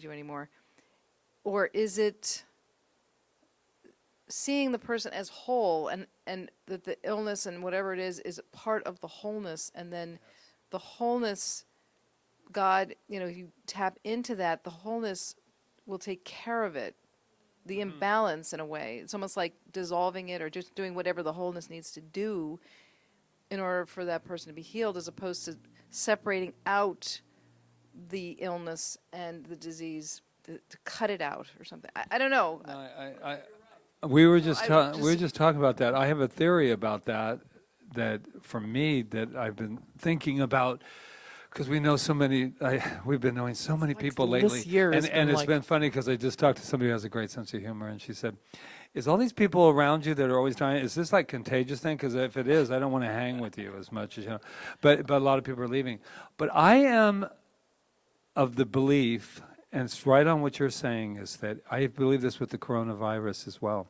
need you anymore? Or is it seeing the person as whole, and that the illness and whatever it is part of the wholeness, and then the wholeness, God, you tap into that, the wholeness will take care of it, the imbalance in a way. It's almost like dissolving it or just doing whatever the wholeness needs to do in order for that person to be healed, as opposed to separating out the illness and the disease to cut it out or something. I don't know. No, we were just talking about that. I have a theory about that for me that I've been thinking about, because we know so many. We've been knowing so many people lately, this year has and been it's been funny because I just talked to somebody who has a great sense of humor, and she said, "Is all these people around you that are always dying? Is this like contagious thing? Because if it is, I don't want to hang with you as much as But a lot of people are leaving. But I am of the belief, and it's right on what you're saying, is that I believe this with the coronavirus as well.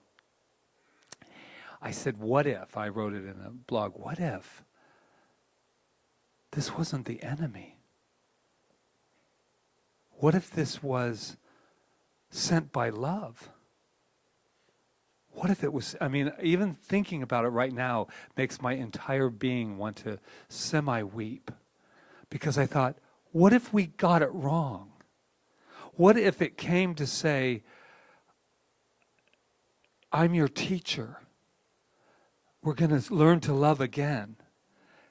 I said, what if, I wrote it in a blog, what if this wasn't the enemy? What if this was sent by love? What if it was, even thinking about it right now makes my entire being want to semi-weep. Because I thought, what if we got it wrong? What if it came to say, I'm your teacher. We're going to learn to love again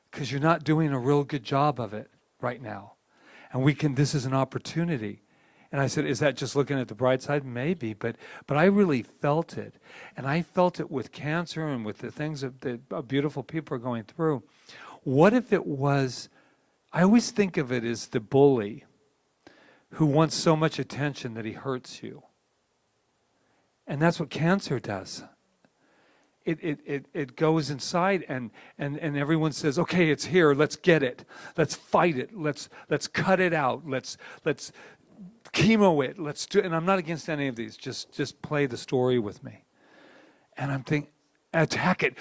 because you're not doing a real good job of it right now. And this is an opportunity. And I said, is that just looking at the bright side? Maybe, but I really felt it. And I felt it with cancer and with the things that beautiful people are going through. What if it was, I always think of it as the bully who wants so much attention that he hurts you. And that's what cancer does. It goes inside and everyone says, okay, it's here, let's get it. Let's fight it. Let's cut it out. Let's chemo it. Let's do, and I'm not against any of these. Just play the story with me. And I'm thinking, attack it.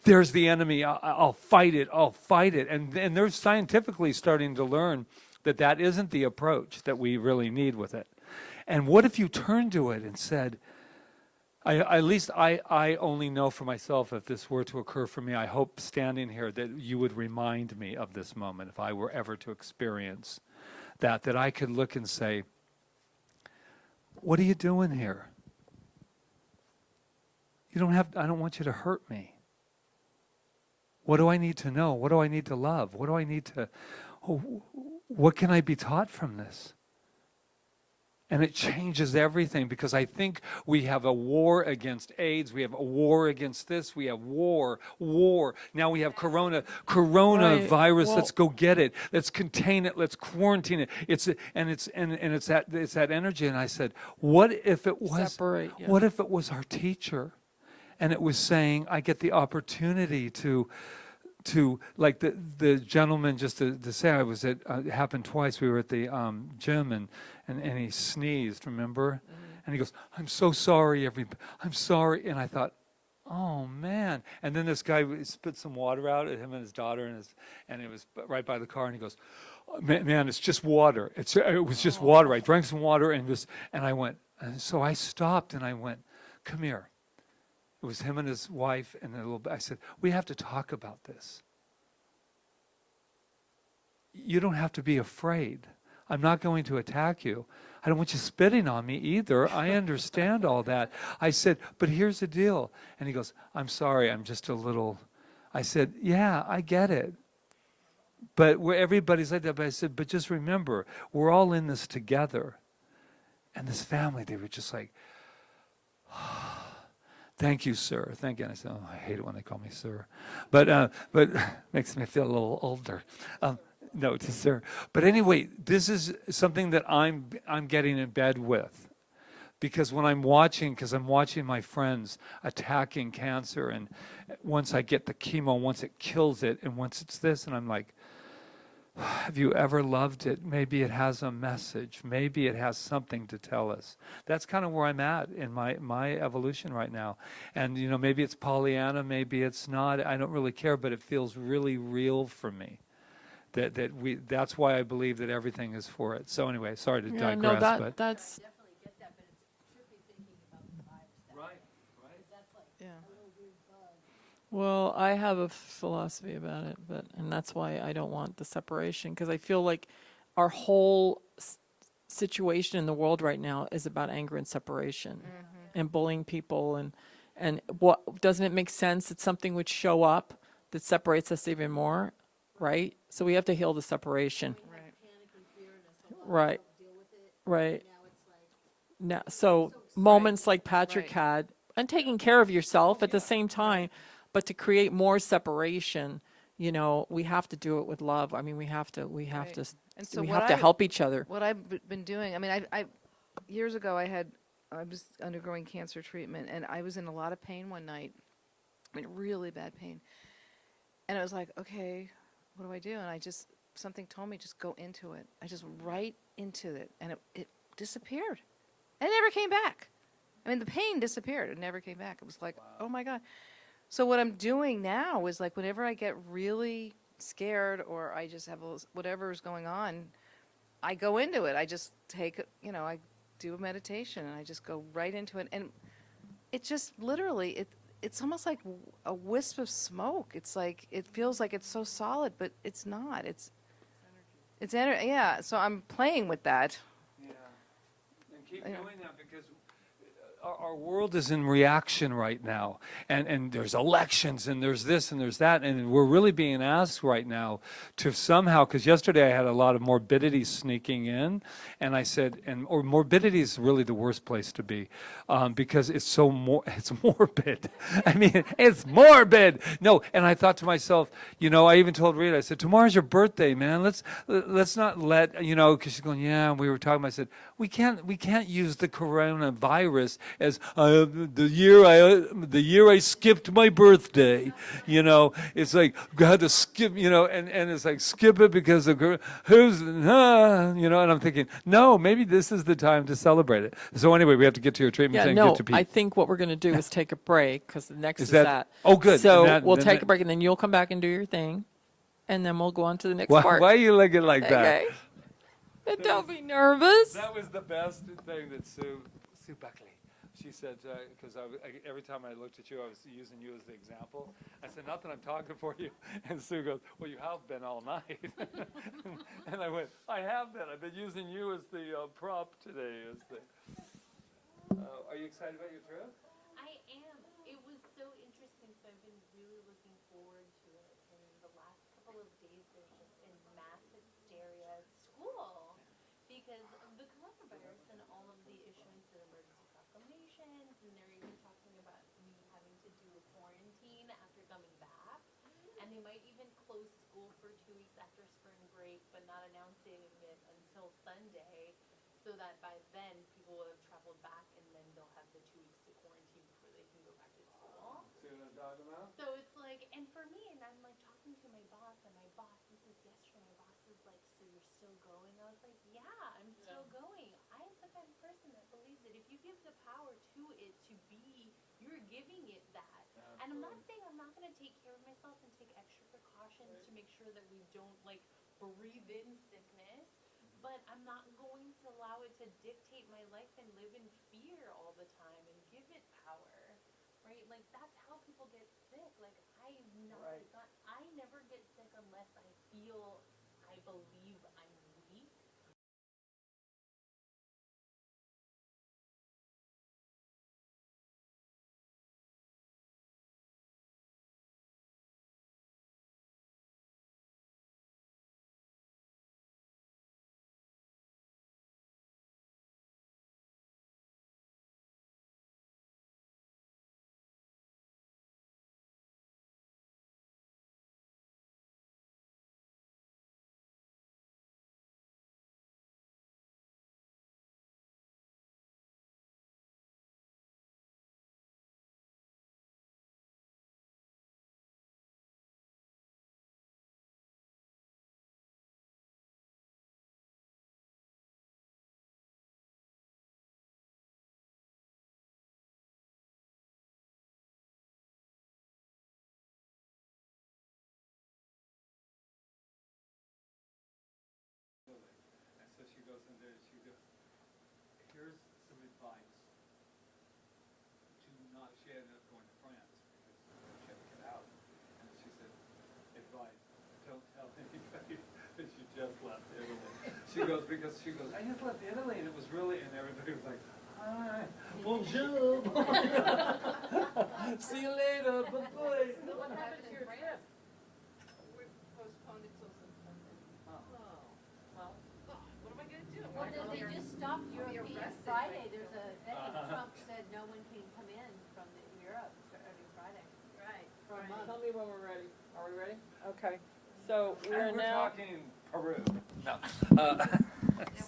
There's the enemy. I'll fight it. I'll fight it. And they're scientifically starting to learn that isn't the approach that we really need with it. And what if you turned to it and said, at least I only know for myself, if this were to occur for me, I hope standing here that you would remind me of this moment if I were ever to experience that I could look and say, what are you doing here? I don't want you to hurt me. What do I need to know? What do I need to love? What can I be taught from this? And it changes everything, because I think we have a war against AIDS. We have a war against this. We have war. Now we have coronavirus. Right. Let's go get it. Let's contain it. Let's quarantine it. It's that energy. And I said, what if it was? What if it was our teacher, and it was saying, I get the opportunity to like the gentleman, just to say, I was at, it happened twice. We were at the gym and he sneezed, remember? Mm-hmm. And he goes, I'm so sorry, I'm sorry. And I thought, oh man. And then this guy spit some water out at him and his daughter, and it was right by the car, and he goes, man, it's just water. It was just water. I drank some water and I went, and so I stopped and I went, come here. It was him and his wife and I said, we have to talk about this. You don't have to be afraid. I'm not going to attack you. I don't want you spitting on me either. I understand all that. I said, but here's the deal. And he goes, I'm sorry, I'm just a little. I said, yeah, I get it. But everybody's like that. But I said, but just remember, we're all in this together. And this family, they were just like, thank you, sir. Thank you. And I said, oh, I hate it when they call me sir. But makes me feel a little older. No, to sir. But anyway, this is something that I'm getting in bed with. Because when I'm watching my friends attacking cancer, and once I get the chemo, once it kills it, and once it's this, and I'm like, have you ever loved it? Maybe it has a message. Maybe it has something to tell us. That's kind of where I'm at in my evolution right now. And, maybe it's Pollyanna, maybe it's not. I don't really care, but it feels really real for me. That's why I believe that everything is for it. So anyway, sorry to Yeah, no, digress, but that's Definitely get that, but it's trippy thinking about the virus that way. Because that's like Yeah. a little weird bug. well, I have a philosophy about it, and that's why I don't want the separation because I feel like our whole situation in the world right now is about anger and separation and bullying people and what doesn't it make sense that something would show up that separates us even more, right? So we have to heal the separation. We had panic and fear and us a lot Right. to deal with it. Right. Now it's like, Now, so moments like Patrick Right. had, and taking care of yourself at the same time, but to create more separation, we have to do it with love. I mean, we have to, Right. And so we what have to help each other. what I've been doing, I mean, I years ago I was undergoing cancer treatment, and I was in a lot of pain one night. I mean, really bad pain. And I was like, okay, what do I do? And something told me just go into it. I just right into it, and it disappeared. And it never came back. I mean, the pain disappeared. It never came back. It was like, oh my God. So what I'm doing now is like whenever I get really scared or I just have whatever is going on, I go into it. I just I do a meditation and I just go right into it. And it just literally, it's almost like a wisp of smoke. It's like, it feels like it's so solid, but it's not. It's energy. Yeah. So I'm playing with that. yeah, and keep Yeah. doing that because our world is in reaction right now, and there's elections and there's this and there's that, and we're really being asked right now to somehow, because yesterday I had a lot of morbidity sneaking in, and I said, or morbidity is really the worst place to be, because it's it's morbid. I mean, it's morbid. No, and I thought to myself, I even told Rita, I said, tomorrow's your birthday, man. Let's not let, because she's going, yeah. We were talking. I said, we can't use the coronavirus as the year I skipped my birthday. It's like got to skip. And it's like skip it because of who's and I'm thinking, no, maybe this is the time to celebrate it. So anyway, we have to get to your treatment Yeah, and no, get to Pete. I think what we're going to do is take a break because the next Is is that- that. oh, good. So And we'll then take a break and then you'll come back and do your thing, and then we'll go on to the next why part. are you looking like that? Okay. And don't be nervous. That was the best thing that Sue Buckley. She said, because every time I looked at you, I was using you as the example. I said, not that I'm talking for you. And Sue goes, well, you have been all night. And I went, I have been. I've been using you as the prop today. Are you excited about your trip? I am. It was so interesting, so I've been really looking forward to it. And the last couple of days, there's just been mass hysteria at school because of the coronavirus and all of the issuance of emergency proclamations. And they're even talking about me having to do a quarantine after coming back. And they might even close school for 2 weeks after spring break, but not announcing it until Sunday, so that by then people will have traveled back and then they'll have the 2 weeks to quarantine before they can go back to school. See what I'm talking about? So it's like, and for me, and I'm like talking to my boss, and my boss, this is yesterday, my boss is like, so you're still going? I was like, yeah, I'm still going. I'm the kind of person that believes that if you give the power to it to be, you're giving it that. And I'm not saying I'm not going to take care of myself and take extra precautions to make sure that we don't like breathe in sickness, but I'm not going to allow it to dictate my life and live in fear all the time and give it power. Right? Like that's how people get sick. Like I never get sick unless I feel I believe I'm weak advice to not, she ended up going to France because she had to get out. And she said, advice, don't tell anybody that you just left Italy. Because she goes, I just left Italy, and it was really, and everybody was like, hi, bonjour. See you later, bye-bye. So what happened to your trip? We postponed it till September. Oh, well, What am I gonna do? well, they just stopped European arrested, Friday. right? There's a thing. Trump said no one can come in from Europe starting Friday. Right. For a month. Tell me when we're ready. Are we ready? Okay. So And we're talking Peru. No.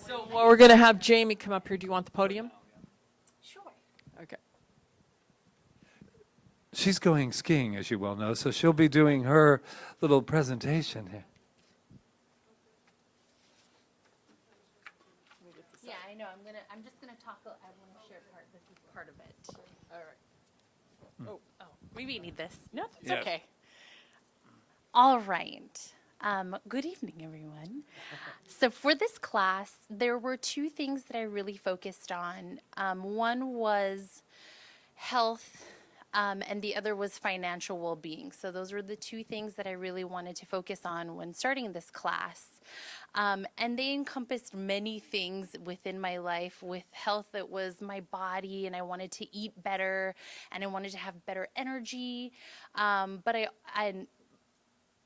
So well, we're going to have Jamie come up here. Do you want the podium? Sure. Okay. She's going skiing, as you well know, so she'll be doing her little presentation here. Yeah, I know. I'm just gonna talk. I want to share part. This is part of it. All right. Oh, we may need this. No, It's Yes. okay. All right. Good evening, everyone. So for this class, there were two things that I really focused on. One was health, and the other was financial well-being. So those were the two things that I really wanted to focus on when starting this class. And they encompassed many things within my life. With health, it was my body, and I wanted to eat better, and I wanted to have better energy.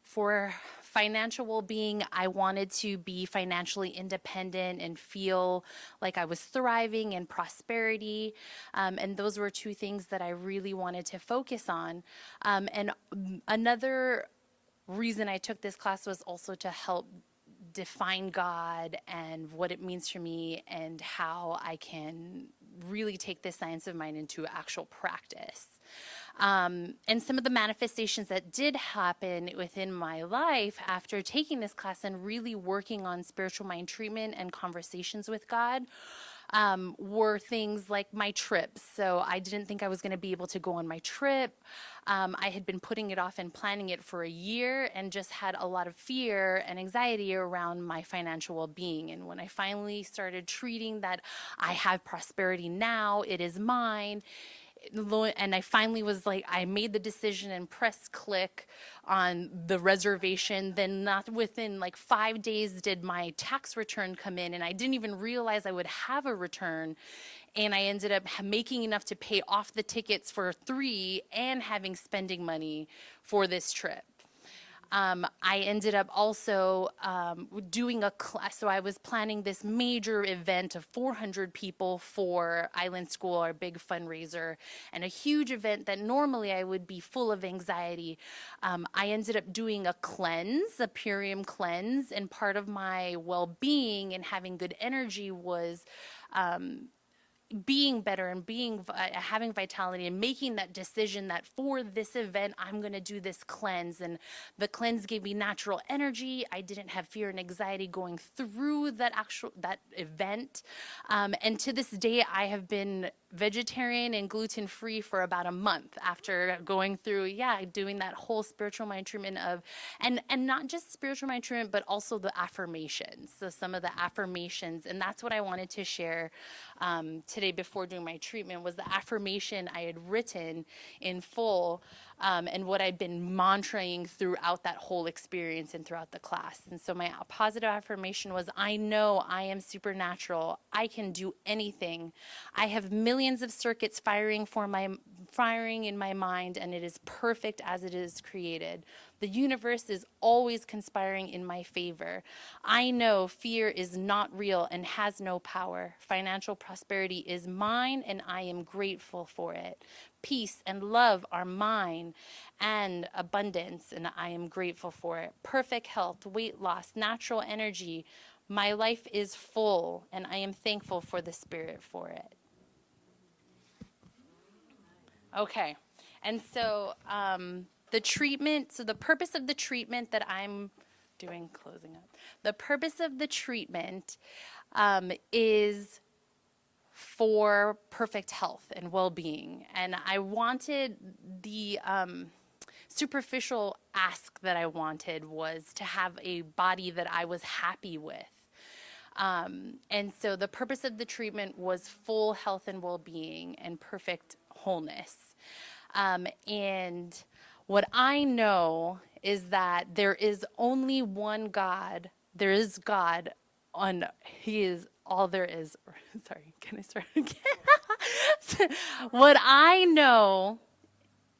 For financial well-being, I wanted to be financially independent and feel like I was thriving in prosperity. And those were two things that I really wanted to focus on. Another reason I took this class was also to help define God and what it means for me and how I can really take this science of mind into actual practice. And some of the manifestations that did happen within my life after taking this class and really working on spiritual mind treatment and conversations with God were things like my trips. So I didn't think I was going to be able to go on my trip. I had been putting it off and planning it for a year and just had a lot of fear and anxiety around my financial well-being. And when I finally started treating that I have prosperity now, it is mine, and I finally was like, I made the decision and pressed click on the reservation. Then not within like 5 days did my tax return come in, and I didn't even realize I would have a return. And I ended up making enough to pay off the tickets for 3 and having spending money for this trip. I ended up also doing a class. So I was planning this major event of 400 people for Island School, our big fundraiser, and a huge event that normally I would be full of anxiety. I ended up doing a cleanse, a Purium cleanse, and part of my well-being and having good energy was being better and having vitality and making that decision that for this event I'm going to do this cleanse. And the cleanse gave me natural energy. I didn't have fear and anxiety going through that event. And to this day I have been vegetarian and gluten-free for about a month after going through doing that whole spiritual mind treatment of and not just spiritual mind treatment but also the affirmations. So some of the affirmations, and that's what I wanted to share today before doing my treatment, was the affirmation I had written in full and what I'd been mantraing throughout that whole experience and throughout the class. And so my positive affirmation was, I know I am supernatural. I can do anything. I have millions of circuits firing in my mind, and it is perfect as it is created. The universe is always conspiring in my favor. I know fear is not real and has no power. Financial prosperity is mine, and I am grateful for it. Peace and love are mine, and abundance, and I am grateful for it. Perfect health, weight loss, natural energy. My life is full, and I am thankful for the Spirit for it. Okay, and so the purpose of the treatment that I'm doing, closing up, the purpose of the treatment is for perfect health and well-being. And I wanted the superficial ask that I wanted was to have a body that I was happy with. And so the purpose of the treatment was full health and well-being and perfect wholeness. And what I know is that there is only one God. There is God He is all there is. Sorry, can I start again? What I know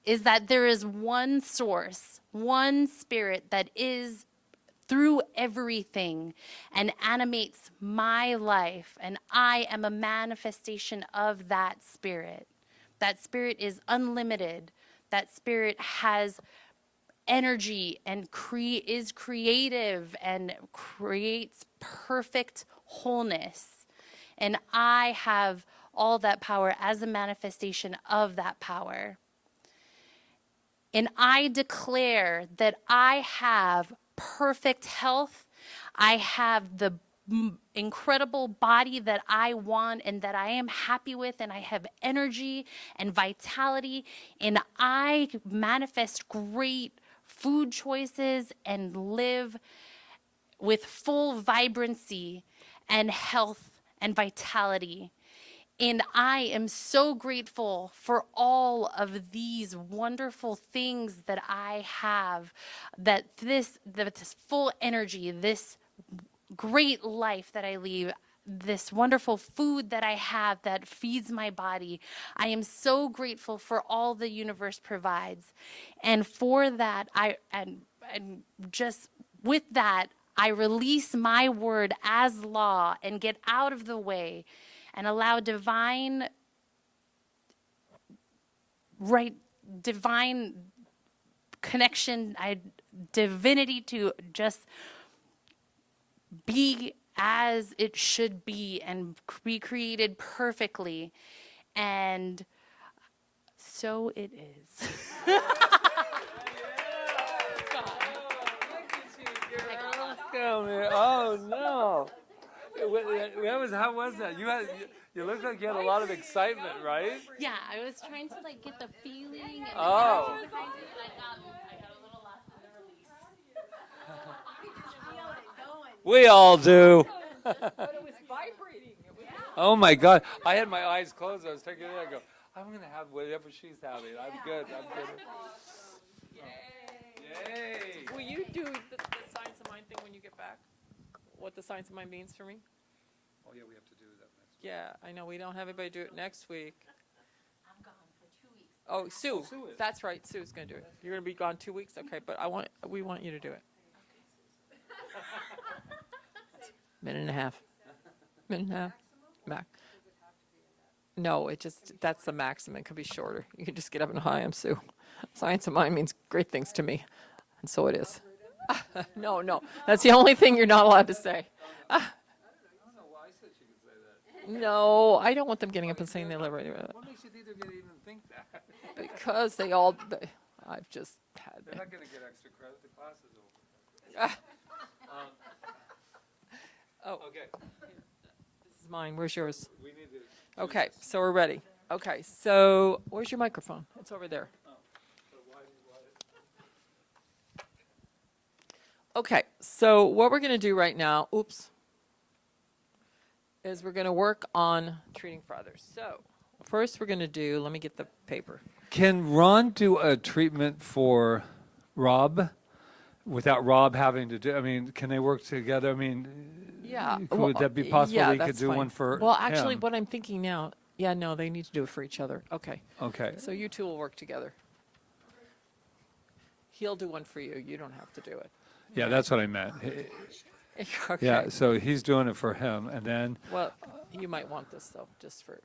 is that there is one source, one spirit that is through everything and animates my life, and I am a manifestation of that spirit. That spirit is unlimited. That spirit has energy and is creative and creates perfect wholeness. And I have all that power as a manifestation of that power. And I declare that I have perfect health. I have the incredible body that I want and that I am happy with, and I have energy and vitality, and I manifest great food choices and live with full vibrancy and health and vitality. And I am so grateful for all of these wonderful things that I have, that this full energy, this great life that I lead, this wonderful food that I have that feeds my body. I am so grateful for all the universe provides. And for that, and just with that, I release my word as law and get out of the way and allow divine connection, divinity to just be as it should be and be created perfectly. And so it is. Oh no! How was that? You looked like you had a lot of excitement, right? Yeah, I was trying to like get the feeling and the Oh. energy behind it, and I got a little lost in the release. We all do. Oh my God! I had my eyes closed. I was taking it. I go, I'm gonna have whatever she's having. I'm good. I'm good. Yay! Will you do the science of mind thing when you get back? What the science of mind means for me? Oh yeah, we have to do that next. Yeah, I know we don't have anybody do it next week. I'm gone for 2 weeks. Oh, Sue. Sue is. That's right. Sue's going to do it. You're going to be gone 2 weeks. Okay, but we want you to do it. Minute and a half. Minute and a half. Max. No, that's the maximum. It could be shorter. You can just get up and hi, I'm Sue. Science of mind means great things to me, and so it is. No, that's the only thing you're not allowed to say. I don't know why I said she could say that. No, I don't want them getting up and saying they live right. What makes you think they're gonna even think that? Because I've just had. They're not gonna get extra credit. The class is over. Oh, Okay. this is mine. Where's yours? We need to. Okay, so we're ready. Okay, so where's your microphone? It's over there. Okay, so what we're going to do right now, is we're going to work on treating for others. So first we're going to do, let me get the paper. Can Ron do a treatment for Rob without Rob having to do? I mean, can they work together? I mean, Yeah. would that be possible? Yeah, He could that's do fine. one for Well, actually, him? what I'm thinking now, yeah, no, they need to do it for each other. Okay. Okay. So you two will work together. He'll do one for you. You don't have to do it. Yeah, that's what I meant. Okay. Yeah, so he's doing it for him, and then Well, you might want this, though, just for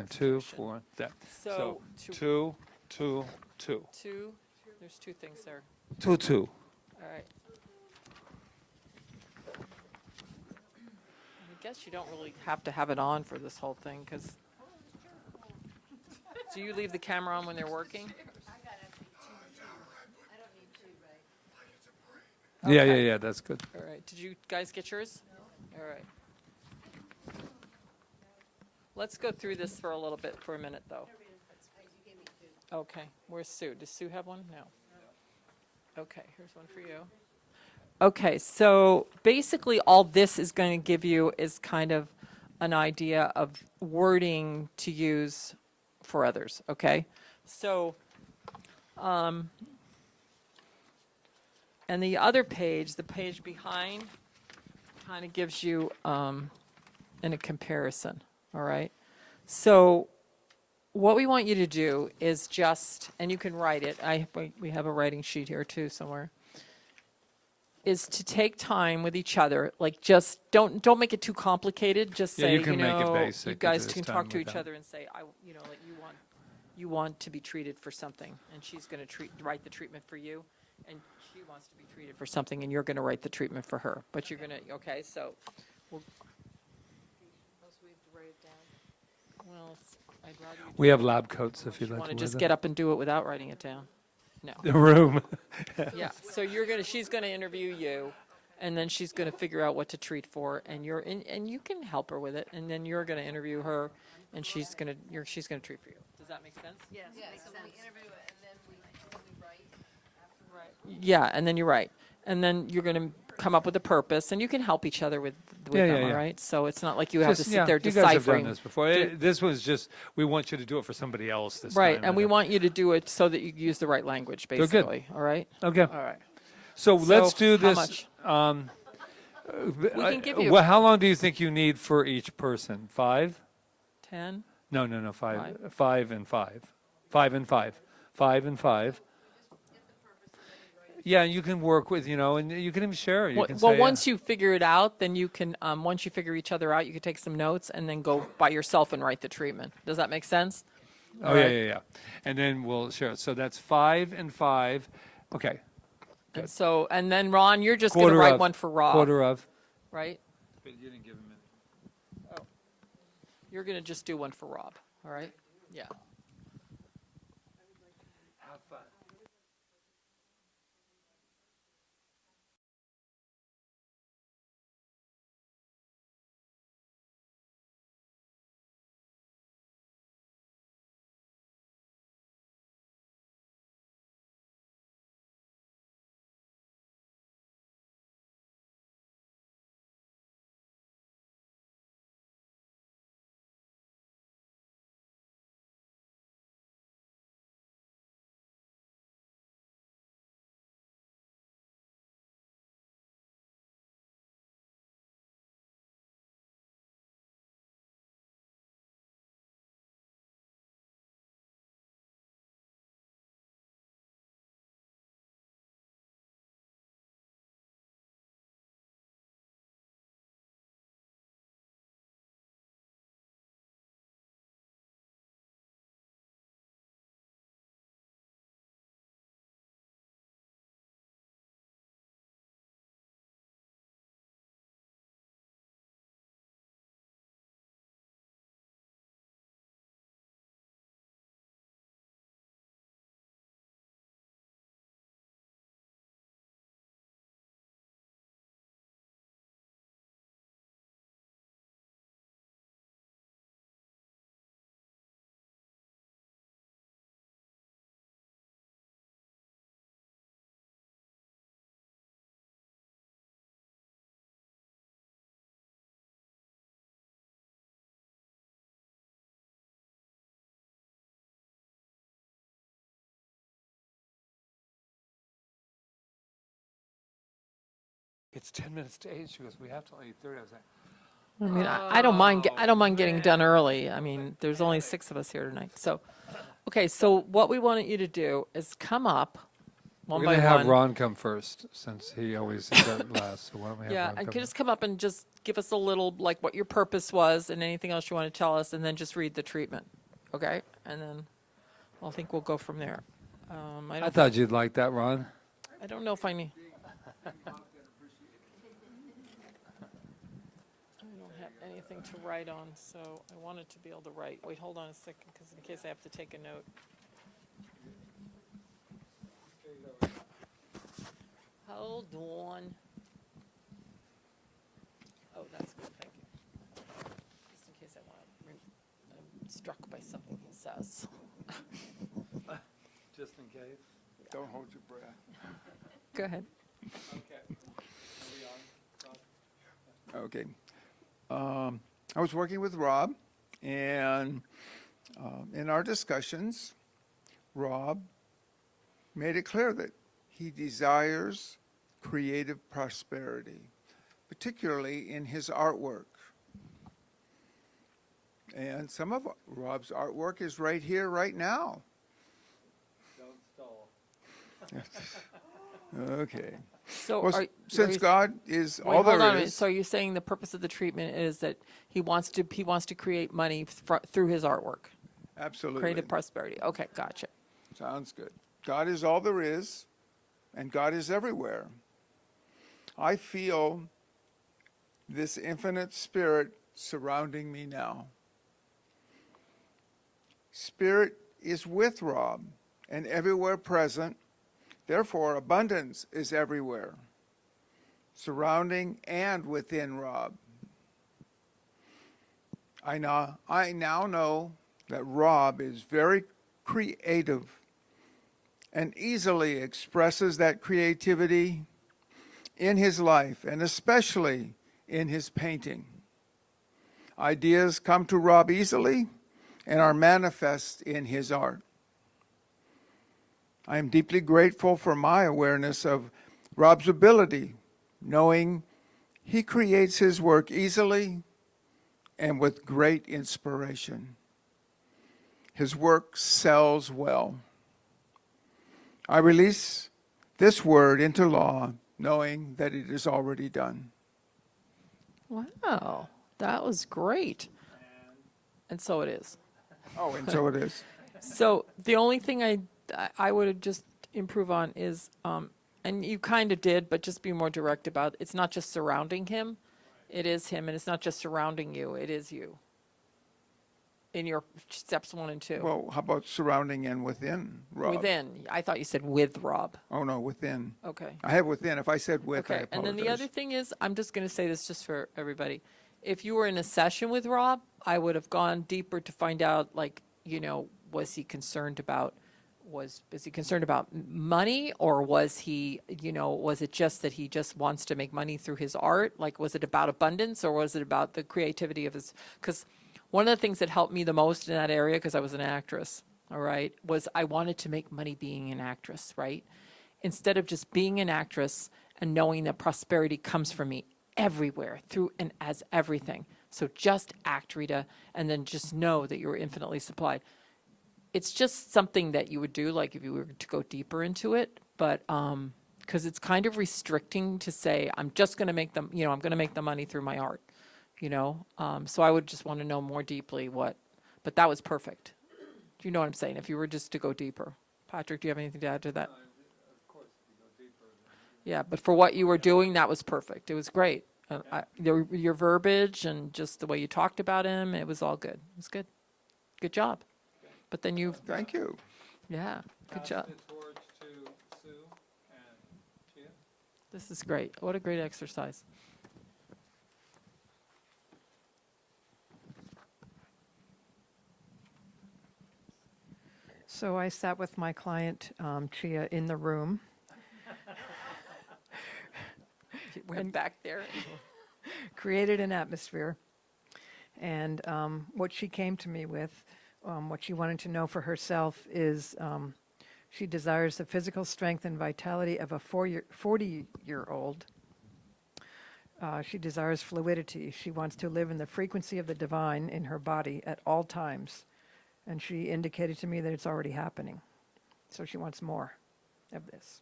2, 4, that. So, two, 2, 2, 2. There's 2 things there. 2, 2. All right. I guess you don't really have to have it on for this whole thing, because. Do you leave the camera on when they're working? Yeah, Okay. yeah, that's good. All right. Did you guys get yours? All right. Let's go through this for a little bit, for a minute, though. Okay. Where's Sue? Does Sue have one? No. Okay. Here's one for you. Okay, so basically all this is going to give you is kind of an idea of wording to use for others, okay? So, and the other page, the page behind, kind of gives you in a comparison, all right? So what we want you to do is just, and you can write it, we have a writing sheet here too somewhere, is to take time with each other, like just don't make it too complicated. Just Yeah, say, you can make it know, basic you if guys there's can time talk to with each that. other and say, like you want to be treated for something, and she's going to write the treatment for you, and she wants to be treated for something, and you're going to write the treatment for her. But you're going to, okay, so, well, I'd rather you We have lab coats if you'd like want to to wear just them. get up and do it without writing it down. No. The room. Yeah, so she's gonna interview you, and then she's gonna figure out what to treat for, and and you can help her with it, and then you're gonna interview her, and she's gonna treat for you. Does that make sense? Yeah, so we interview it and then we write. Yeah, and then you're right, and then you're gonna come up with a purpose, and you can help each other with Yeah, them, yeah, all yeah. right? So it's not like you have to Just, sit there you guys have deciphering. done this before. This was just, we want you to do it for somebody else this Right, time. and we want you to do it so that you use the right language, good. basically, all right? Okay. All right. So let's do how this. much? We can give you Well, how long do you think you need for each person? 5? 10? No, 5. Five? 5 and 5. 5 and 5. 5 and 5. Yeah, you can work with, and you can even share it. You can Well, say, once you figure it out, then you can, once you figure each other out, you can take some notes and then go by yourself and write the treatment. Does that make sense? oh, All yeah, right. yeah. And then we'll share it. So that's 5 and 5. Okay. And so, and then Ron, you're just going to Quarter write of. one for Rob, Quarter of. right? But you didn't give him any. You're going to just do one for Rob, all right? Yeah. Have fun. It's 10 minutes to 8. She goes, we have to only 30. I was like, I mean, I don't mind. I don't mind getting done early. I mean, there's only 6 of us here tonight. So, okay. So what we want you to do is come up one we're by going to have one. Ron come first since he always does it last. So why don't we have Yeah, Ron and come can just come up and just give us a little, like what your purpose was and anything else you want to tell us, and then just read the treatment, okay? And then I think we'll go from there. I thought you'd like that, Ron. I don't know if I need. I don't have anything to write on, so I wanted to be able to write. Wait, hold on a second, because in case I have to take a note. Hold on. Oh, that's good, thank you. Just in case I want to, I'm struck by something he says. Just in case. Don't hold your breath. Go ahead. Okay. Okay. I was working with Rob, and in our discussions, Rob made it clear that he desires creative prosperity, particularly in his artwork. And some of Rob's artwork is right here, right now. Don't stall. Okay. So Well, are, since you, God is wait, all hold on a there minute. is, So are you saying the purpose of the treatment is that he wants to create money through his artwork, absolutely. creative prosperity? Okay, gotcha. Sounds good. God is all there is, and God is everywhere. I feel this infinite spirit surrounding me now. Spirit is with Rob and everywhere present. Therefore, abundance is everywhere, surrounding and within Rob. I now know that Rob is very creative and easily expresses that creativity in his life, and especially in his painting. Ideas come to Rob easily and are manifest in his art. I am deeply grateful for my awareness of Rob's ability, knowing he creates his work easily and with great inspiration. His work sells well. I release this word into law, knowing that it is already done. Wow, that was great. And so it is. Oh, and so it is. So the only thing I would just improve on is, and you kind of did, but just be more direct about it's not just surrounding him, it is him, and it's not just surrounding you, it is you. In your steps 1 and 2. Well, how about surrounding and within Rob? Within, I thought you said with Rob. Oh, no, within. Okay. I have within. If I said with, I Okay, apologize. and then the other thing is, I'm just going to say this just for everybody. If you were in a session with Rob, I would have gone deeper to find out, like, was he concerned about, was he concerned about money, or was he, was it just that he just wants to make money through his art? Like, was it about abundance, or was it about the creativity of his, because one of the things that helped me the most in that area, because I was an actress, all right, was I wanted to make money being an actress, right? Instead of just being an actress and knowing that prosperity comes from me everywhere, through and as everything. So just act, Rita, and then just know that you're infinitely supplied. It's just something that you would do, like if you were to go deeper into it, but because it's kind of restricting to say, I'm just going to make them, I'm going to make the money through my art, so I would just want to know more deeply but that was perfect. Do you know what I'm saying? If you were just to go deeper. Patrick, do you have anything to add to that? Of course, if you go deeper. Yeah, but for what you were doing, that was perfect. It was great. Your verbiage and just the way you talked about him, it was all good. It was good. Good job. But then Thank you. yeah, good Pass job. the torch to Sue and Chia. This is great. What a great exercise. So I sat with my client, Chia, in the room. You went back there. Created an atmosphere. And what she came to me with, what she wanted to know for herself is she desires the physical strength and vitality of a 40-year-old. She desires fluidity. She wants to live in the frequency of the divine in her body at all times. And she indicated to me that it's already happening. So she wants more of this.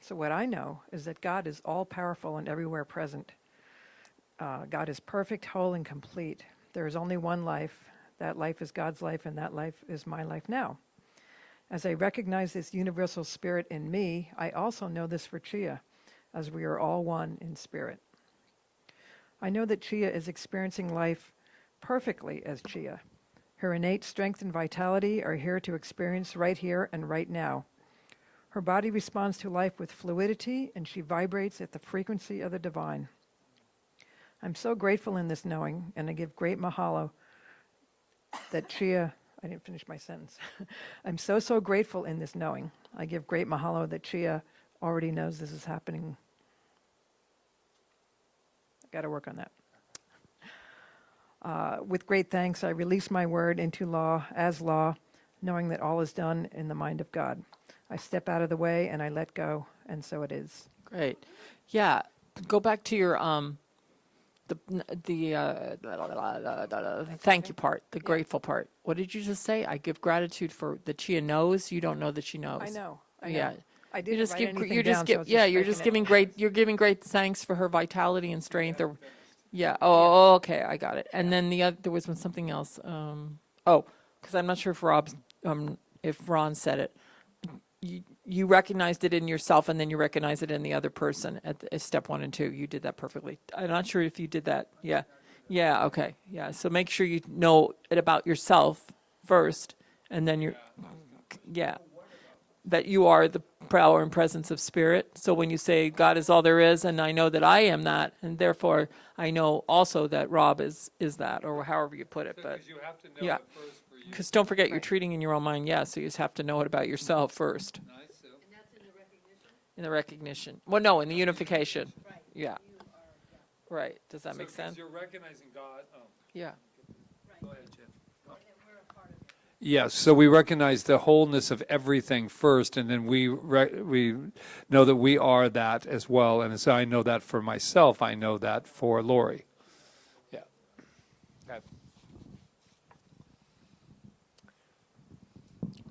So what I know is that God is all-powerful and everywhere present. God is perfect, whole, and complete. There is only one life. That life is God's life, and that life is my life now. As I recognize this universal spirit in me, I also know this for Chia, as we are all one in spirit. I know that Chia is experiencing life perfectly as Chia. Her innate strength and vitality are here to experience right here and right now. Her body responds to life with fluidity, and she vibrates at the frequency of the divine. I'm so grateful in this knowing, and I give great mahalo that Chia, I didn't finish my sentence. I'm so grateful in this knowing. I give great mahalo that Chia already knows this is happening Got to work on that. With great thanks, I release my word into law as law, knowing that all is done in the mind of God. I step out of the way and I let go, and so it is. Great. Yeah. Go back to your the thank you part, the grateful part. What did you just say? I give gratitude for that Chia knows. You don't know that she knows. I know. Yeah. I You didn't just write give. anything You're just down, so it's you're making just it- giving great. You're giving great thanks for her vitality and strength. Or, yeah. Oh, okay. I got it. And then the other, there was something else. Because I'm not sure if Ron said it. You recognized it in yourself, and then you recognize it in the other person at step 1 and 2. You did that perfectly. I'm not sure if you did that. Yeah. Yeah. Okay. Yeah. So make sure you know it about yourself first, and then that you are the power and presence of spirit. So when you say God is all there is, and I know that I am that, and therefore I know also that Rob is that, or however you put it. But Because you have to know yeah. it first for you. because don't forget, you're treating in your own mind. Yeah. So you just have to know it about yourself first. Nice, Sue. In the recognition. Well, no, in the unification. Yeah. Right. Does that make sense? You're recognizing God. Oh, Yeah. go ahead, Jen. Yes, so we recognize the wholeness of everything first, and then we know that we are that as well. And so I know that for myself. I know that for Lori. Yeah. Okay.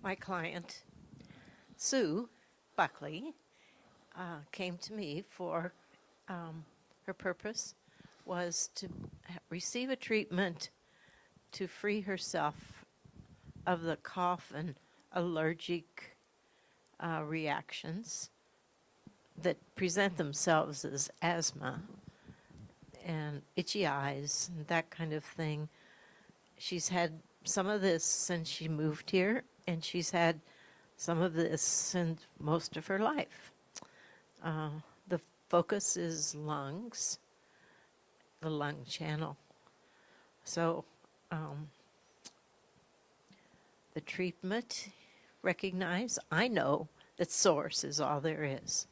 My client, Sue Buckley, came to me for her purpose was to receive a treatment to free herself of the cough and allergic reactions that present themselves as asthma and itchy eyes and that kind of thing. She's had some of this since she moved here, and she's had some of this since most of her life. The focus is lungs, the lung channel. So the treatment I know that source is all there is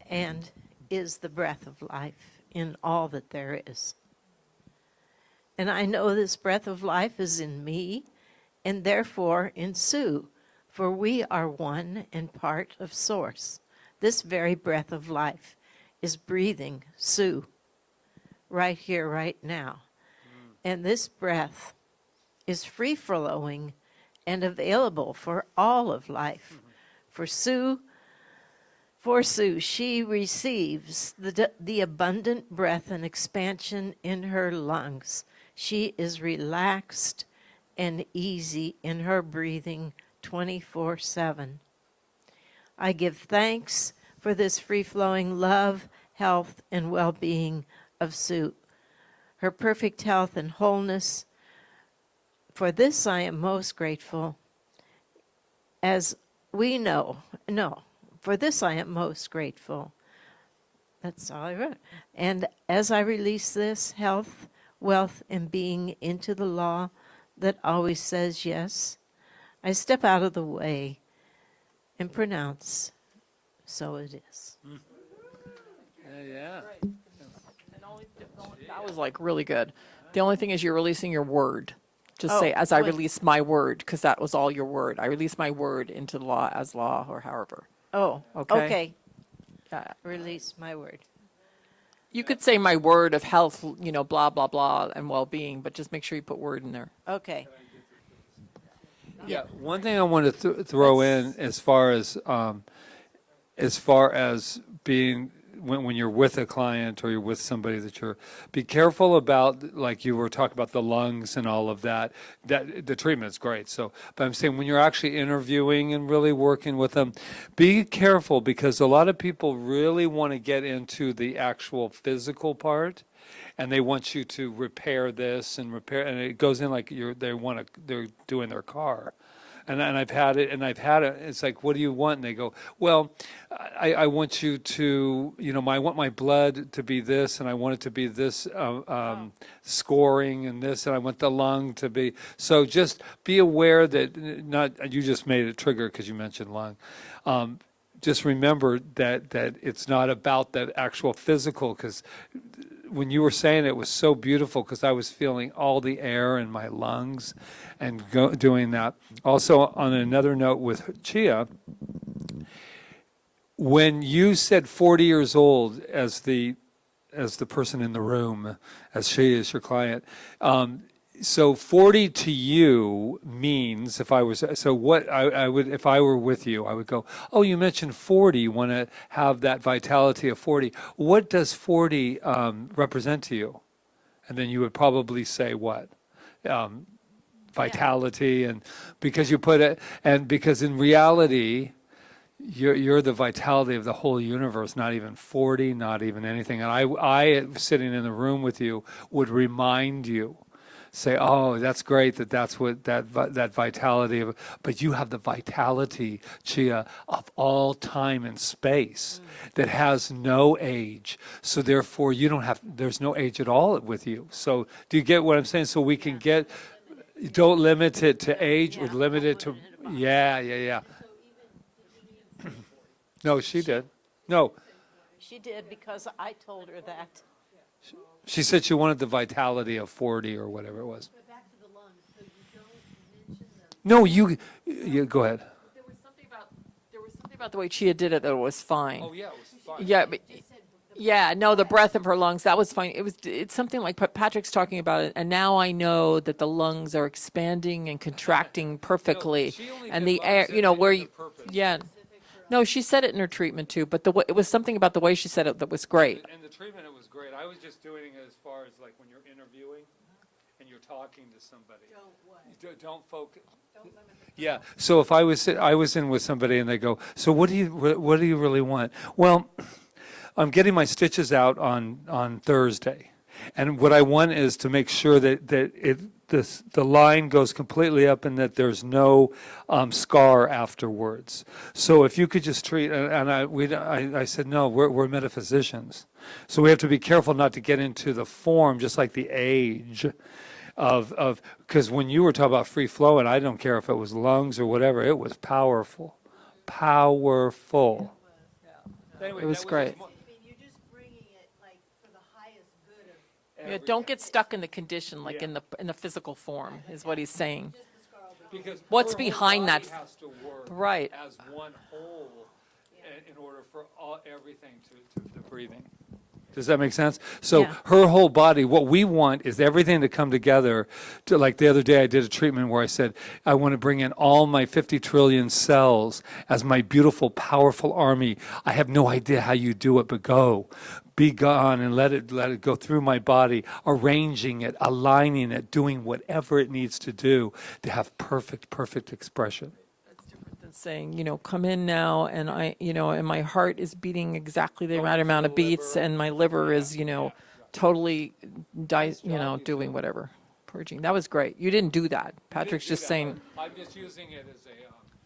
and is the breath of life in all that there is. And I know this breath of life is in me and therefore in Sue, for we are one and part of source. This very breath of life is breathing Sue right here, right now. And this breath is free-flowing and available for all of life. For Sue, she receives the abundant breath and expansion in her lungs. She is relaxed and easy in her breathing 24/7. I give thanks for this free-flowing love, health, and well-being of Sue. Her perfect health and wholeness. For this I am most grateful. As we know, for this I am most grateful. That's all I wrote. And as I release this health, wealth, and being into the law that always says yes, I step out of the way and pronounce, so it is. Yeah. That was like really good. The only thing is you're releasing your word. Just say, Oh, as I good. release my word, because that was all your word. I release my word into law as law, or however. Oh, Okay. okay. Yeah. Release my word. You could say my word of health, blah, blah, blah, and well-being, but just make sure you put word in there. Okay. Yeah, one thing I want to throw in as far as being when you're with a client or you're with somebody be careful about, like you were talking about the lungs and all of that the treatment is great. So, but I'm saying when you're actually interviewing and really working with them, be careful, because a lot of people really want to get into the actual physical part. And they want you to repair this and it goes in like they're doing their car. And I've had it. It's like, what do you want? And they go, well, I want you to, I want my blood to be this, and I want it to be this scoring and this, and I want the lung to be. So just be aware that you just made it trigger because you mentioned lung. Just remember that it's not about that actual physical, because when you were saying it was so beautiful because I was feeling all the air in my lungs and doing that. Also, on another note with Chia, when you said 40 years old as the person in the room, as she is your client, so 40 to you means if I was, so what I would, if I were with you, I would go, oh, you mentioned 40, you want to have that vitality of 40. What does 40 represent to you? And then you would probably say what? Vitality, and because you put it, and because in reality, you're the vitality of the whole universe, not even 40, not even anything. And I sitting in the room with you would remind you, say, oh, that's great that's what that vitality of, but you have the vitality, Chia, of all time and space that has no age. So therefore you don't have, there's no age at all with you. So do you get what I'm saying? So we can get, don't limit it to age or limit it to, yeah. No, she did. No, She did because I told her that. she said she wanted the vitality of 40 or whatever it was. No, you go ahead. There was something about the way Chia did it that was fine. Yeah, it was fine. Yeah, but, yeah, no, the breath of her lungs, that was fine. It's something like Patrick's talking about it, and now I know that the lungs are expanding and contracting perfectly, she only and did the air, lungs you know, in where the you, purpose. yeah. No, she said it in her treatment too, but it was something about the way she said it that was great. And the treatment, it was great. I was just doing it as far as like when you're interviewing and you're talking to somebody. Don't focus. Yeah. So if I was in with somebody and they go, so what do you really want? Well, I'm getting my stitches out on Thursday, and what I want is to make sure that the line goes completely up and that there's no scar afterwards. So if you could just treat, and I said, no, we're metaphysicians. So we have to be careful not to get into the form, just like the age of, because when you were talking about free flow, and I don't care if it was lungs or whatever, it was powerful. Powerful. Anyway, It was great. You're just bringing it like for the highest good of. Yeah, don't get stuck in the condition, like in the physical form, is what he's saying. Because What's her whole behind body that? has to work Right. as one whole in order for everything to the breathing. Does that make sense? So Yeah. her whole body, what we want is everything to come together. To, like the other day, I did a treatment where I said, I want to bring in all my 50 trillion cells as my beautiful, powerful army. I have no idea how you do it, but go. Be gone and let it go through my body, arranging it, aligning it, doing whatever it needs to do to have perfect expression. Than saying, you know, come in now, and and my heart is beating exactly the right amount of beats, and my liver is, totally, doing whatever, purging. That was great. You didn't do that. Patrick's just saying, I'm just using it as a.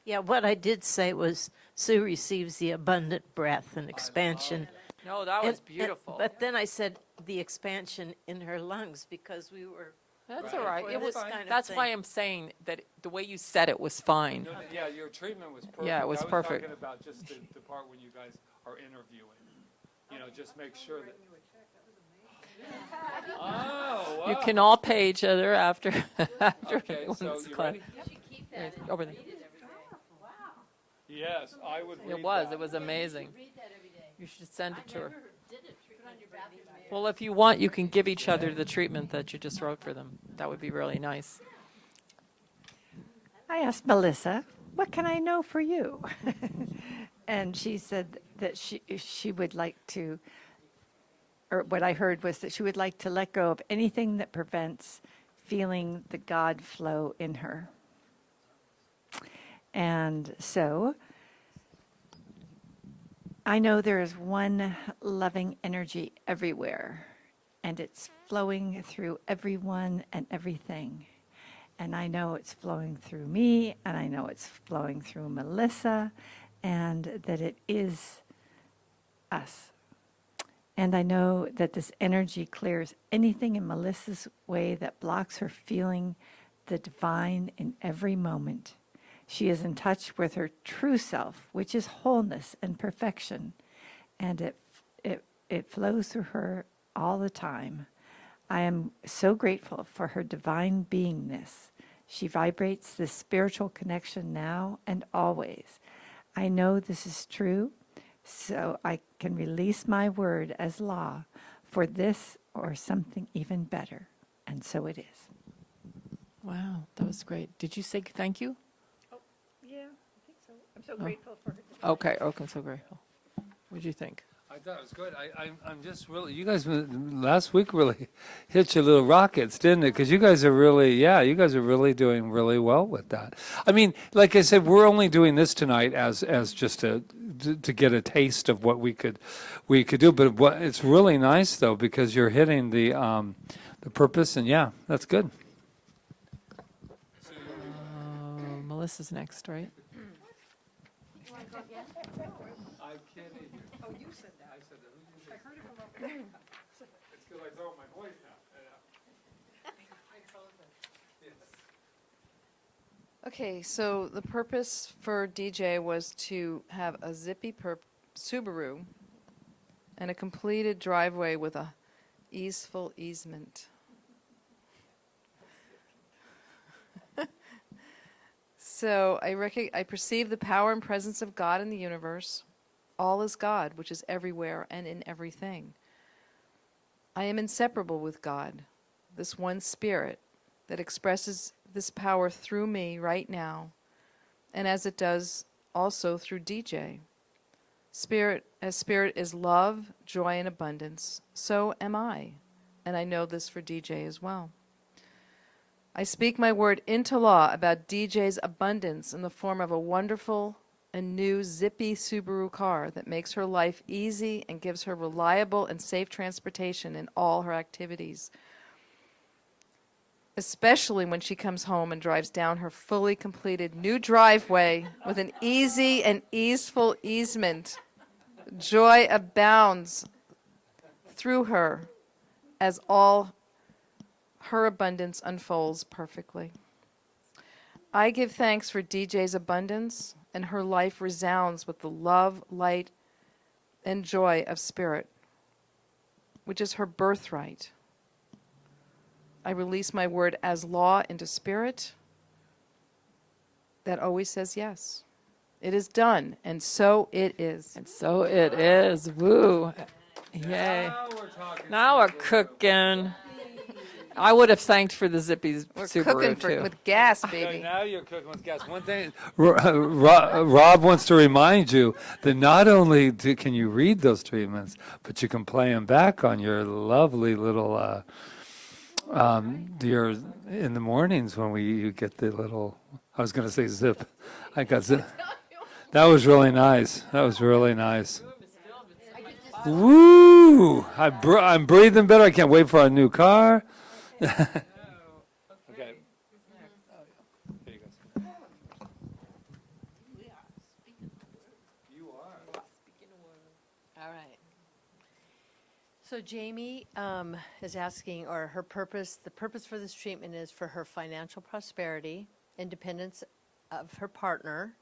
Yeah, what I did say was Sue receives the abundant breath and expansion. no, that was beautiful. But then I said the expansion in her lungs because we were. That's all right. for It this was. kind of That's why thing. I'm saying that the way you said it was fine. Yeah, your treatment was perfect. Yeah, it was I was perfect. talking about just the part when you guys are interviewing. Just make sure that. Oh, You can all pay each other after Okay, so everyone's you class. ready? Over there. Yes, I would read It was. that. It was amazing. You should send it to her. Well, if you want, you can give each other the treatment that you just wrote for them. That would be really nice. I asked Melissa, what can I know for you? And she said that she would like to, or what I heard was that she would like to let go of anything that prevents feeling the God flow in her. And so I know there is one loving energy everywhere, and it's flowing through everyone and everything. And I know it's flowing through me, and I know it's flowing through Melissa, and that it is us. And I know that this energy clears anything in Melissa's way that blocks her feeling the divine in every moment. She is in touch with her true self, which is wholeness and perfection. And it flows through her all the time. I am so grateful for her divine beingness. She vibrates this spiritual connection now and always. I know this is true, so I can release my word as law for this or something even better. And so it is. Wow, that was great. Did you say thank you? Yeah, I think so. I'm so grateful for her. Okay, I'm so grateful. What did you think? I thought it was good. I'm just really, you guys last week really hit your little rockets, didn't it? Because you guys are really, you guys are really doing really well with that. I mean, like I said, we're only doing this tonight as just to get a taste of what we could do. But it's really nice though because you're hitting the purpose, and that's good. Melissa's next, right? I'm kidding. Oh, you said that. I said that. I heard it from over there. It's because I throw my voice now. Okay, so the purpose for DJ was to have a zippy Subaru and a completed driveway with a easeful easement. So I perceive the power and presence of God in the universe. All is God, which is everywhere and in everything. I am inseparable with God, this one spirit that expresses this power through me right now, and as it does also through DJ. Spirit is love, joy, and abundance. So am I, and I know this for DJ as well. I speak my word into law about DJ's abundance in the form of a wonderful and new zippy Subaru car that makes her life easy and gives her reliable and safe transportation in all her activities, especially when she comes home and drives down her fully completed new driveway with an easy and easeful easement. Joy abounds through her as all her abundance unfolds perfectly. I give thanks for DJ's abundance, and her life resounds with the love, light, and joy of spirit, which is her birthright. I release my word as law into spirit that always says yes. It is done, and so it is. And so it is. Woo. Yay. Now we're cooking. I would have thanked for the zippy We're Subaru cooking too. with gas, Okay, baby. now you're cooking with gas. One thing, Rob wants to remind you that not only can you read those treatments, but you can play them back on your lovely little, your in the mornings when you get the little. I was going to say zip. I got zip. That was really nice. That was really nice. Woo! I'm breathing better. I can't wait for our new car. Okay. Here you go. All right. So Jamie is asking, or her purpose, the purpose for this treatment is for her financial prosperity, independence of her partner,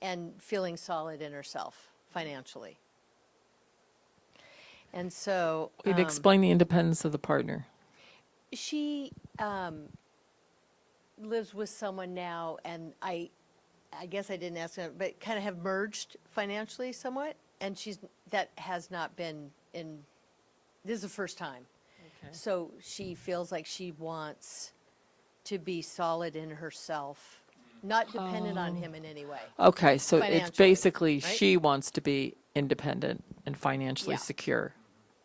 and feeling solid in herself financially. And so We'd explain the independence of the partner. she lives with someone now, and I guess I didn't ask her, but kind of have merged financially somewhat, and that has not been in. This is the first time, so she feels like she wants to be solid in herself, not dependent on him in any way. Okay, so it's Financially, basically right? she wants to be independent and financially Yeah. secure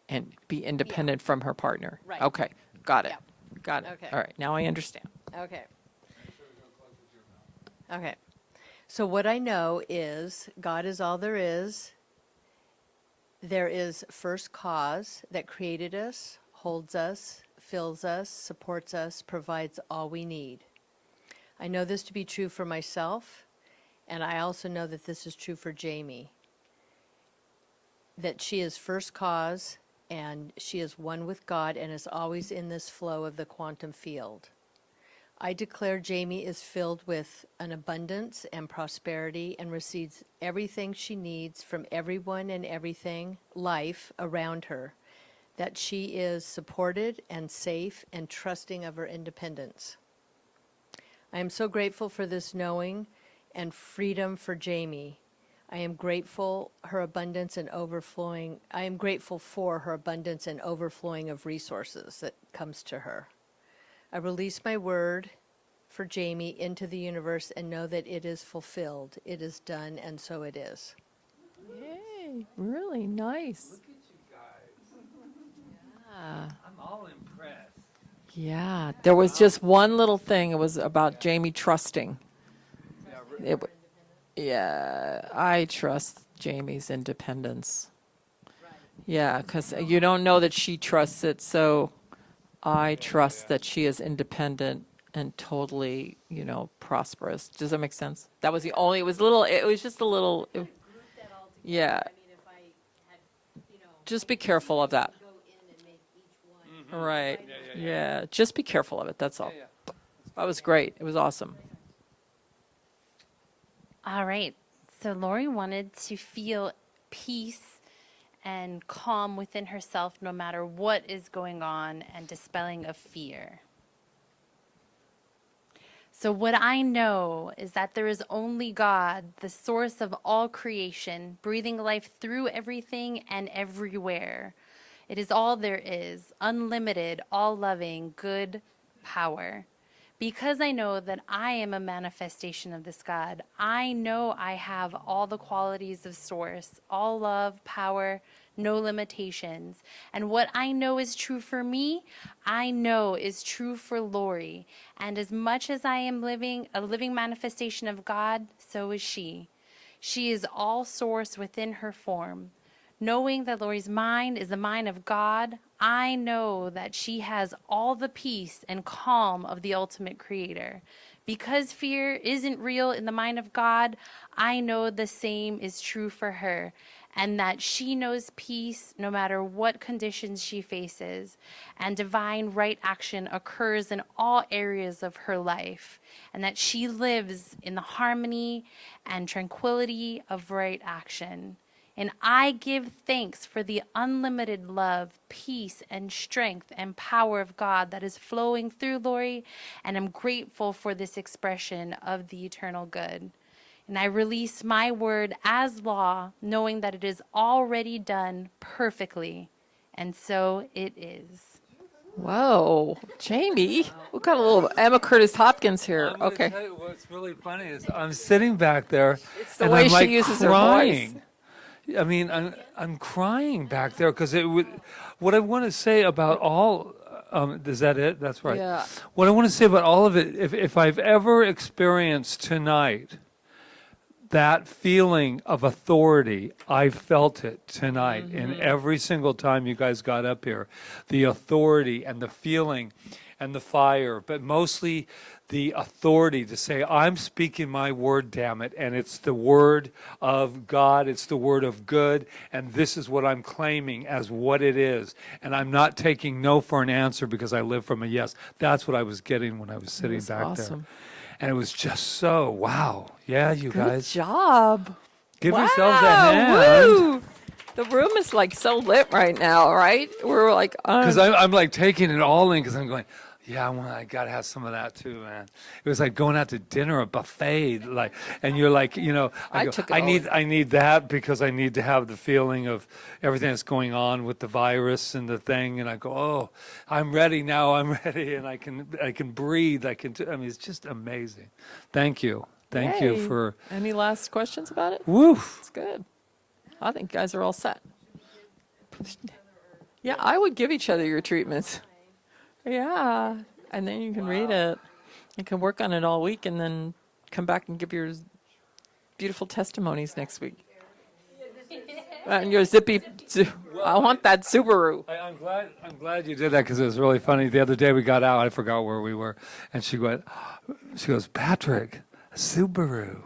and be independent from her partner. Right. Okay, got it. Yeah. Got it. Okay. All right, now I understand. Okay. Okay. So what I know is God is all there is. There is first cause that created us, holds us, fills us, supports us, provides all we need. I know this to be true for myself, and I also know that this is true for Jamie. That she is first cause, and she is one with God, and is always in this flow of the quantum field. I declare Jamie is filled with an abundance and prosperity and receives everything she needs from everyone and everything, life around her. that she is supported and safe and trusting of her independence. I am so grateful for this knowing and freedom for Jamie. I am grateful her abundance and overflowing. I am grateful for her abundance and overflowing of resources that comes to her. I release my word for Jamie into the universe and know that it is fulfilled. It is done, and so it is. Yay, really nice. Look at you guys. Yeah. I'm all impressed. Yeah, there was just one little thing. It was about Jamie trusting. It, w- yeah, I trust Jamie's independence. Yeah, because you don't know that she trusts it, so I trust that she is independent and totally, prosperous. Does that make sense? That was the only. It was little. It was just a little. Yeah. Just be careful of that. Right. Yeah. Just be careful of it. That's all. That was great. It was awesome. All right. So Lori wanted to feel peace and calm within herself no matter what is going on and dispelling of fear. So what I know is that there is only God, the source of all creation, breathing life through everything and everywhere. It is all there is, unlimited, all-loving, good power. Because I know that I am a manifestation of this God, I know I have all the qualities of source, all love, power, no limitations. And what I know is true for me, I know is true for Lori. And as much as I am living a living manifestation of God, so is she. She is all source within her form. Knowing that Lori's mind is the mind of God, I know that she has all the peace and calm of the ultimate creator. Because fear isn't real in the mind of God, I know the same is true for her, and that she knows peace no matter what conditions she faces, and divine right action occurs in all areas of her life, and that she lives in the harmony and tranquility of right action. And I give thanks for the unlimited love, peace, and strength and power of God that is flowing through Lori, and I'm grateful for this expression of the eternal good. And I release my word as law, knowing that it is already done perfectly. And so it is. Whoa, Jamie, we got a little Emma Curtis Hopkins here. I'm gonna Okay. tell you what's really funny is I'm sitting back there the and way I'm she like uses her voice. crying. I mean, I'm crying back there because it would. What I want to say about all. Is that it? That's right. Yeah. What I want to say about all of it, if I've ever experienced tonight that feeling of authority, I felt it tonight in every single time you guys got up here. The authority and the feeling and the fire, but mostly the authority to say, I'm speaking my word, damn it, and it's the word of God, it's the word of good, and this is what I'm claiming as what it is. And I'm not taking no for an answer because I live from a yes. That's what I was getting when I was sitting was back awesome. there. And it was just so, wow. Yeah, you Good guys. job. Give Wow, yourselves a hand. woo! The room is like so lit right now, right? We're like, Because I'm like taking it all in because I'm going, yeah, I got to have some of that too, man. It was like going out to dinner, a buffet, like, and you're like, I go, took it I all need, in. I need that because I need to have the feeling of everything that's going on with the virus and the thing. And I go, oh, I'm ready now. I'm ready, and I can breathe. I mean, it's just amazing. Thank you, thank you Yay. for. Any last questions about it? Woof. It's good. I think you guys are all set. Yeah, I would give each other your treatments. Yeah, and then you can read it. You can work on it all week and then come back and give your beautiful testimonies next week. And your I want that Subaru. I'm glad you did that because it was really funny. The other day we got out, I forgot where we were, and she goes, Patrick, a Subaru.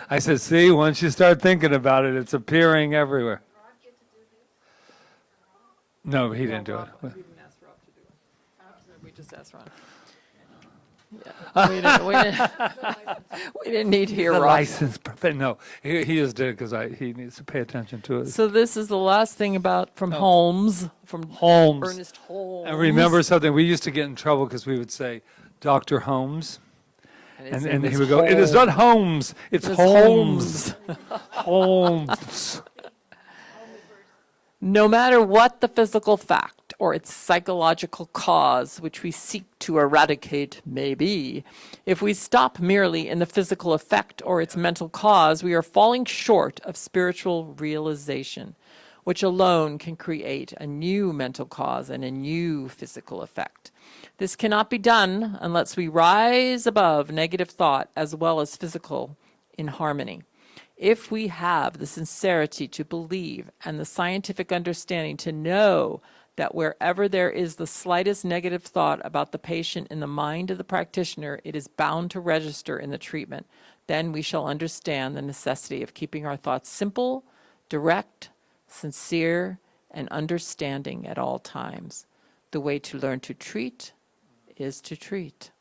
I said, see, once you start thinking about it, it's appearing everywhere. No, he didn't do it. We just asked Ron. We didn't need He's here, a Rob. licensed prophet. No, he is dead because he needs to pay attention to it. So this is the last thing about from Holmes, from Holmes. Ernest Holmes. And remember something, we used to get in trouble because we would say, Dr. Holmes. his And name he is would go, it is not Holmes, it's It's Holmes. Holmes. No matter what the physical fact or its psychological cause, which we seek to eradicate may be, if we stop merely in the physical effect or its mental cause, we are falling short of spiritual realization, which alone can create a new mental cause and a new physical effect. This cannot be done unless we rise above negative thought as well as physical in harmony. If we have the sincerity to believe and the scientific understanding to know that wherever there is the slightest negative thought about the patient in the mind of the practitioner, it is bound to register in the treatment, then we shall understand the necessity of keeping our thoughts simple, direct, sincere, and understanding at all times. The way to learn to treat is to treat.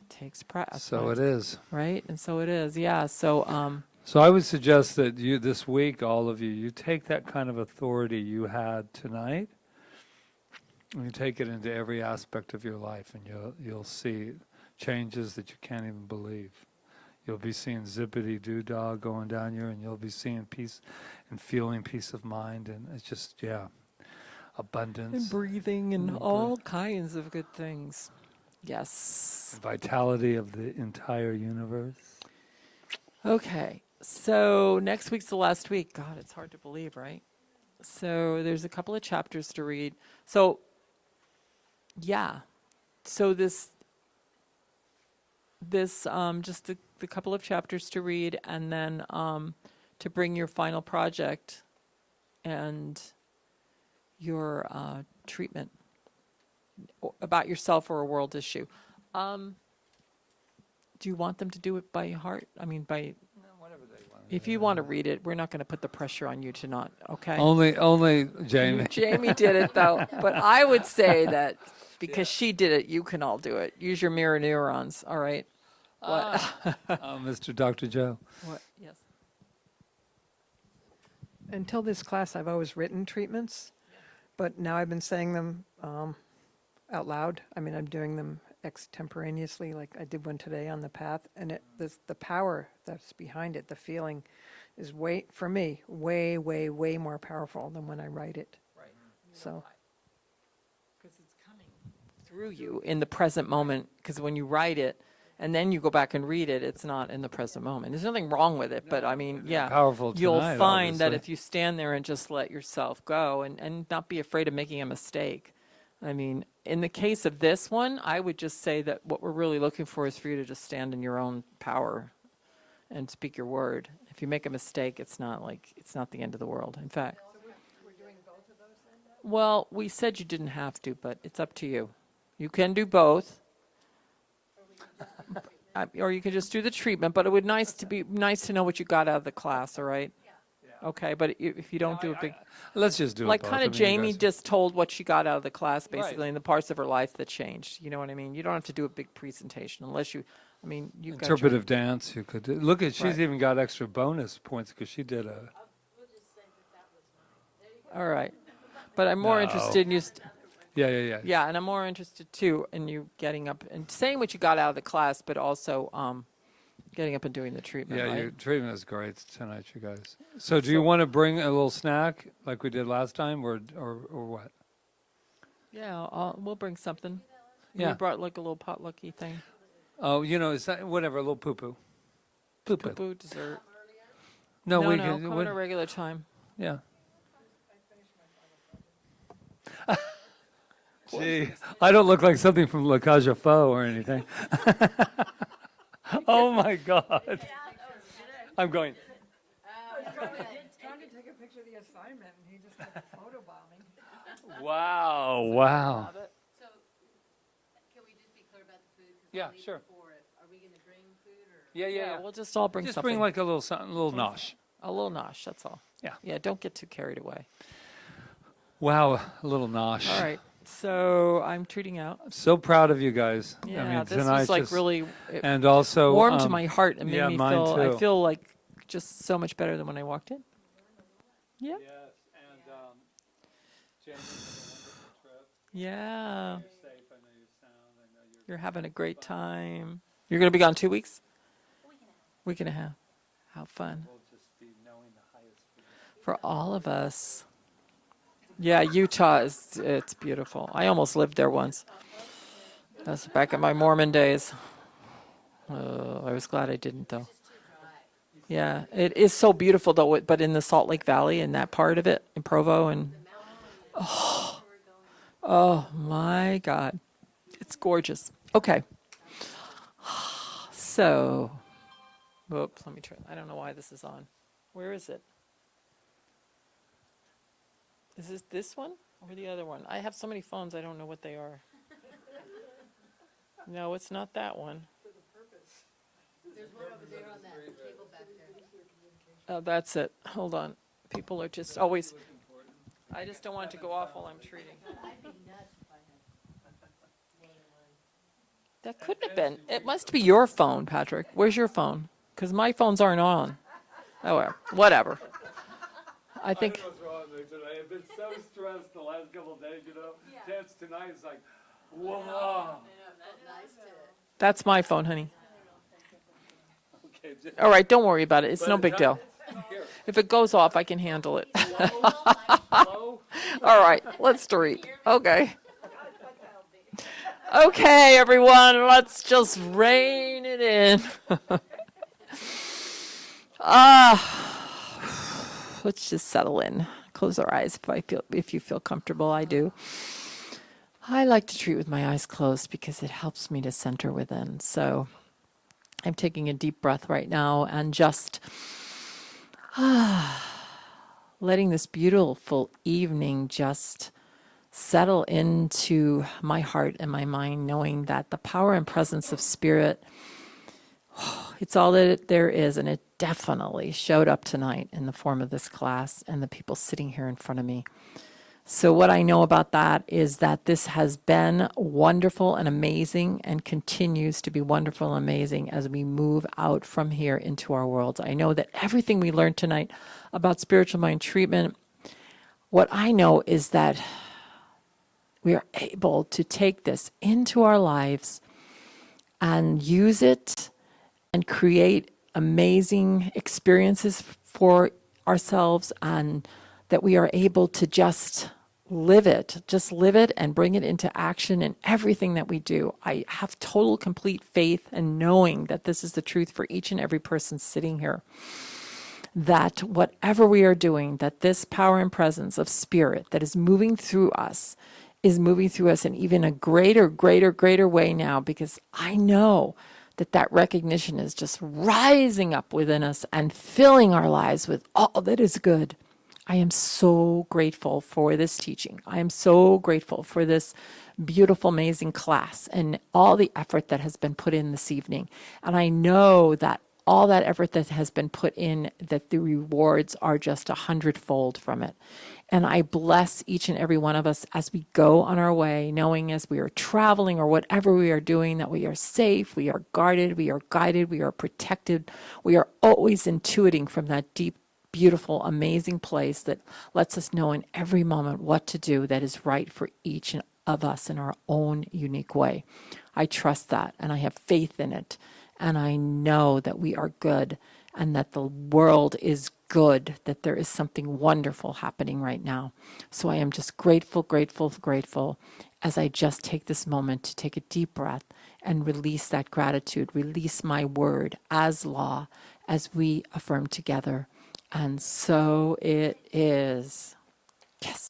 It takes practice. So it is. Right? And so it is, yeah. So, So I would suggest that you, this week, all of you, you take that kind of authority you had tonight, and you take it into every aspect of your life, and you'll see changes that you can't even believe. You'll be seeing zippity-doo-dah going down here, and you'll be seeing peace and feeling peace of mind, and it's just, yeah, abundance. and breathing and all kinds of good things. Yes. Vitality of the entire universe. Okay. So next week's the last week. God, it's hard to believe, right? So there's a couple of chapters to read. So, yeah. So this just the couple of chapters to read, and then to bring your final project and your treatment about yourself or a world issue. Do you want them to do it by heart? I mean, by... If you want to read it, we're not going to put the pressure on you to not, okay? Only Jamie. Jamie did it, though. But I would say that because she did it, you can all do it. Use your mirror neurons, all right? What? Mr. Dr. Joe. What? Yes. Until this class, I've always written treatments, but now I've been saying them out loud. I mean, I'm doing them extemporaneously, like I did one today on the path, and the power that's behind it, the feeling, is for me, way more powerful than when I write it. Right. So, Because it's coming through you in the present moment, because when you write it, and then you go back and read it, it's not in the present moment. There's nothing wrong with it, but I mean, yeah. Powerful You'll tonight, find that obviously. if you stand there and just let yourself go and not be afraid of making a mistake. I mean, in the case of this one, I would just say that what we're really looking for is for you to just stand in your own power and speak your word. If you make a mistake, it's not the end of the world. In fact, well, we said you didn't have to, but it's up to you. You can do both. Or you can just do the treatment, but it would nice to know what you got out of the class, all right? Okay, but if you don't do a big, Let's just do like it both. kind I of mean, you Jamie guys- just told what she got out of the class, basically, Right. and the parts of her life that changed. You know what I mean? You don't have to do a big presentation unless you, I mean, you've got your, interpretive dance you could do. Look at, she's Right. even got extra bonus points because she did a... all right. But I'm more No. interested in you, Yeah. yeah, and I'm more interested too in you getting up and saying what you got out of the class, but also getting up and doing the treatment, Yeah, right? your treatment is great tonight, you guys. So do you want to bring a little snack like we did last time, or what? Yeah, we'll bring something. Yeah. We brought like a little potlucky thing. Oh, it's not, whatever, a little poo-poo. Poo-poo. Poo-poo, dessert. No, we no, can... come at a regular time. Yeah. Gee, I don't look like something from La Cage aux Folles or anything. Oh my God. I'm going. trying to take a picture of the assignment, and he just kept photobombing. Wow. So, can we just be clear about the food? 'Cause Yeah, I'll leave sure. before it. Are we gonna bring food or? Yeah. We'll just all bring Just something. bring like a little something, a little nosh. A little nosh, that's all. Yeah. Yeah, don't get too carried away. Wow, a little nosh. All right. So I'm treating out. I'm so proud of you guys. Yeah, I mean, this was tonight's like just- really it and also warmed to my heart and made yeah, me mine feel. I too. feel like just so much better than when I walked in. Yeah. Yes, and Jamie, have a wonderful trip. Yeah. You're safe. I know you're sound. I know you're. You're having a great time. You're going to be gone 2 weeks? Week and a half. How fun. We'll just be knowing the highest good. For all of us. Yeah, Utah it's beautiful. I almost lived there once. That's back in my Mormon days. I was glad I didn't though. Yeah, it is so beautiful though, but in the Salt Lake Valley and that part of it, in Provo and oh my God. It's gorgeous. Okay. So, whoops, let me try. I don't know why this is on. Where is it? Is this one or the other one? I have so many phones, I don't know what they are. No, it's not that one. There's one over there on that table back there. Oh, that's it. Hold on. People are just always. I just don't want it to go off while I'm treating. I'd be nuts if I had more than one. That couldn't have been. It must be your phone, Patrick. Where's your phone? Because my phones aren't on. Oh, well, whatever. I think. I don't know what's wrong with me today. I've been so stressed the last couple of days, you know. Chance tonight is like, whoa. Nice to. That's my phone, honey. Okay, just, All right, don't worry about it. It's but no it's big not- deal. Here, If it goes off, I can handle it. hello? All right, let's treat. Okay. Okay, everyone, let's just rein it in. Let's just settle in. Close our eyes if you feel comfortable. I do. I like to treat with my eyes closed because it helps me to center within. So I'm taking a deep breath right now and just letting this beautiful evening just settle into my heart and my mind, knowing that the power and presence of spirit, it's all that there is, and it definitely showed up tonight in the form of this class and the people sitting here in front of me. So what I know about that is that this has been wonderful and amazing and continues to be wonderful and amazing as we move out from here into our worlds. I know that everything we learned tonight about spiritual mind treatment, what I know is that we are able to take this into our lives and use it and create amazing experiences for ourselves, and that we are able to just live it and bring it into action in everything that we do. I have total, complete faith and knowing that this is the truth for each and every person sitting here. That whatever we are doing, that this power and presence of spirit that is moving through us is moving through us in even a greater way now, because I know that recognition is just rising up within us and filling our lives with all that is good. I am so grateful for this teaching. I am so grateful for this beautiful, amazing class and all the effort that has been put in this evening. And I know that all that effort that has been put in, that the rewards are just 100-fold from it. And I bless each and every one of us as we go on our way, knowing as we are traveling or whatever we are doing, that we are safe, we are guarded, we are guided, we are protected. We are always intuiting from that deep, beautiful, amazing place that lets us know in every moment what to do that is right for each of us in our own unique way. I trust that, and I have faith in it, and I know that we are good and that the world is good, that there is something wonderful happening right now. So I am just grateful as I just take this moment to take a deep breath and release that gratitude, release my word as law, as we affirm together. And so it is. Yes.